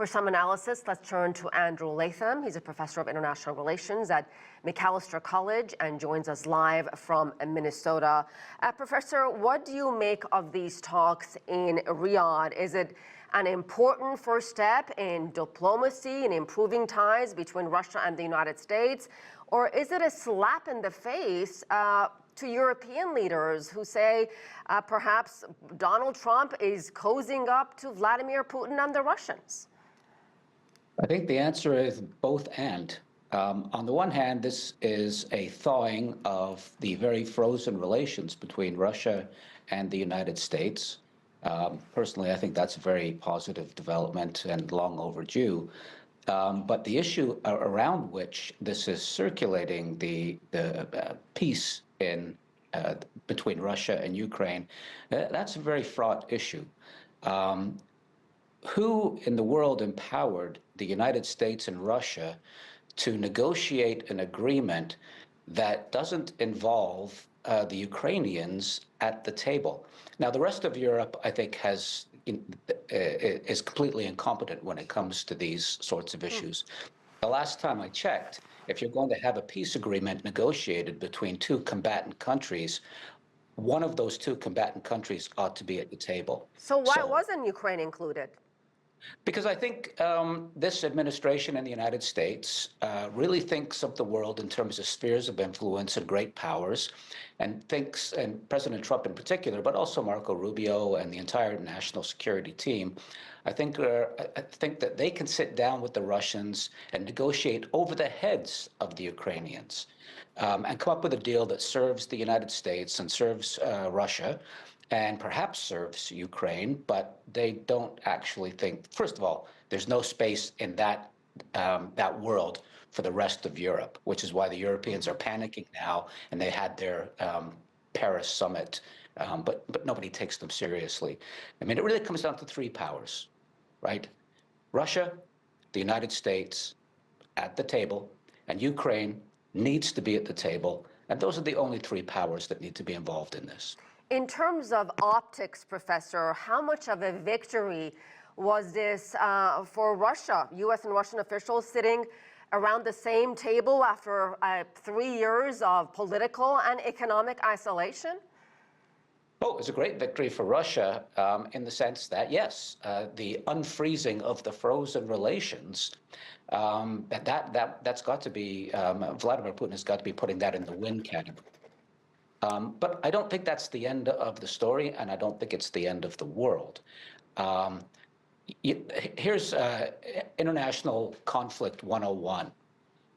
For some analysis, let's turn to Andrew Latham. He's a professor of international relations at Macalester College and joins us live from Minnesota. Professor, what do you make of these talks in Riyadh? Is it an important first step in diplomacy and improving ties between Russia and the United States? Or is it a slap in the face to European leaders who say perhaps Donald Trump is cozying up to Vladimir Putin and the Russians? I think the answer is both and. On the one hand, this is a thawing of the very frozen relations between Russia and the United States. Personally, I think that's a very positive development and long overdue. But the issue around which this is circulating, the peace between Russia and Ukraine, that's a very fraught issue. Who in the world empowered the United States and Russia to negotiate an agreement that doesn't involve the Ukrainians at the table? Now, the rest of Europe, I think, is completely incompetent when it comes to these sorts of issues. The last time I checked, if you're going to have a peace agreement negotiated between two combatant countries, one of those two combatant countries ought to be at the table. So why wasn't Ukraine included? Because I think this administration in the United States really thinks of the world in terms of spheres of influence and great powers, and President Trump in particular, but also Marco Rubio and the entire national security team, I think that they can sit down with the Russians and negotiate over the heads of the Ukrainians and come up with a deal that serves the United States and serves Russia, and perhaps serves Ukraine, but they don't actually think. First of all, there's no space in that world for the rest of Europe, which is why the Europeans are panicking now, and they had their Paris summit, but nobody takes them seriously. I mean, it really comes down to three powers, right? Russia, the United States at the table, and Ukraine needs to be at the table, and those are the only three powers that need to be involved in this. In terms of optics, Professor, how much of a victory was this for Russia? U.S. and Russian officials sitting around the same table after 3 years of political and economic isolation? Oh, it's a great victory for Russia in the sense that, yes, the unfreezing of the frozen relations, that's got to be, Vladimir Putin has got to be putting that in the win category. But I don't think that's the end of the story, and I don't think it's the end of the world. Here's International Conflict 101.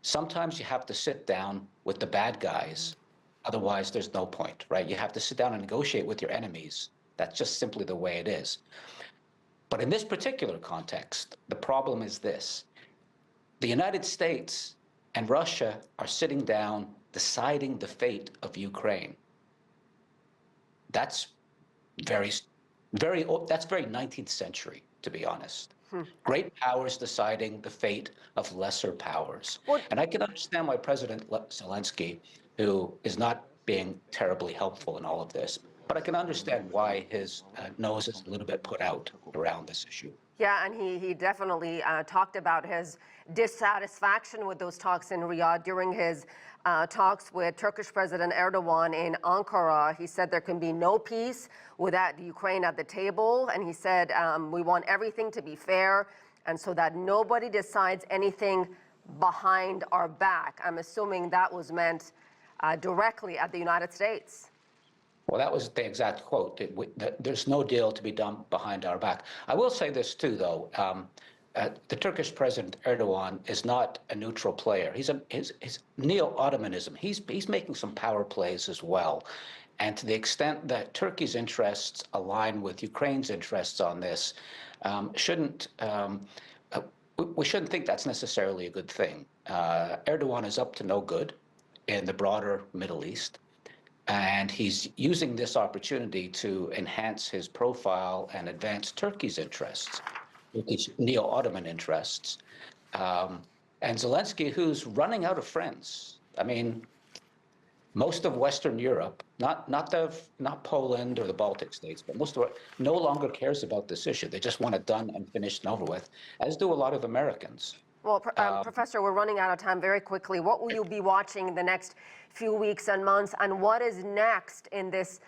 Sometimes you have to sit down with the bad guys. Otherwise, there's no point, right? You have to sit down and negotiate with your enemies. That's just simply the way it is. But in this particular context, the problem is this. The United States and Russia are sitting down deciding the fate of Ukraine. That's very 19th century, to be honest. Great powers deciding the fate of lesser powers. And I can understand why President Zelensky, who is not being terribly helpful in all of this, but I can understand why his nose is a little bit put out around this issue. Yeah, and he definitely talked about his dissatisfaction with those talks in Riyadh during his talks with Turkish President Erdogan in Ankara. He said there can be no peace without Ukraine at the table, and he said we want everything to be fair and so that nobody decides anything behind our back. I'm assuming that was meant directly at the United States. Well, that was the exact quote. There's no deal to be done behind our back. I will say this, too, though. The Turkish President Erdogan is not a neutral player. He's neo-Ottomanism. He's making some power plays as well. And to the extent that Turkey's interests align with Ukraine's interests on this, we shouldn't think that's necessarily a good thing. Erdogan is up to no good in the broader Middle East. And he's using this opportunity to enhance his profile and advance Turkey's interests, Turkey's neo-Ottoman interests. And Zelensky, who's running out of friends. I mean, most of Western Europe, not Poland or the Baltic states, but most of it no longer cares about this issue. They just want it done and finished and over with, as do a lot of Americans. Well, Professor, we're running out of time very quickly. What will you be watching in the next few weeks and months, and what is next in this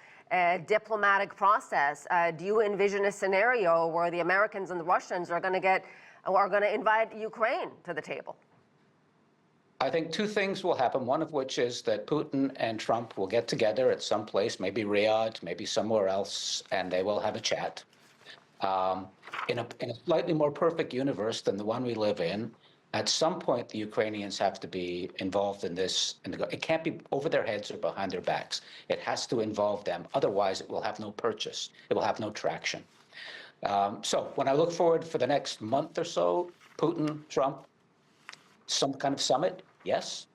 diplomatic process? Do you envision a scenario where the Americans and the Russians are going to invite Ukraine to the table? I think two things will happen, one of which is that Putin and Trump will get together at some place, maybe Riyadh, maybe somewhere else, and they will have a chat. In a slightly more perfect universe than the one we live in, at some point the Ukrainians have to be involved in this. It can't be over their heads or behind their backs. It has to involve them. Otherwise, it will have no purchase. It will have no traction. So when I look forward for the next month or so, Putin, Trump, some kind of summit, yes.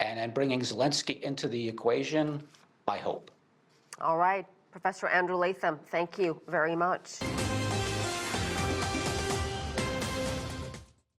And then bringing Zelensky into the equation, I hope. All right. Professor Andrew Latham, thank you very much.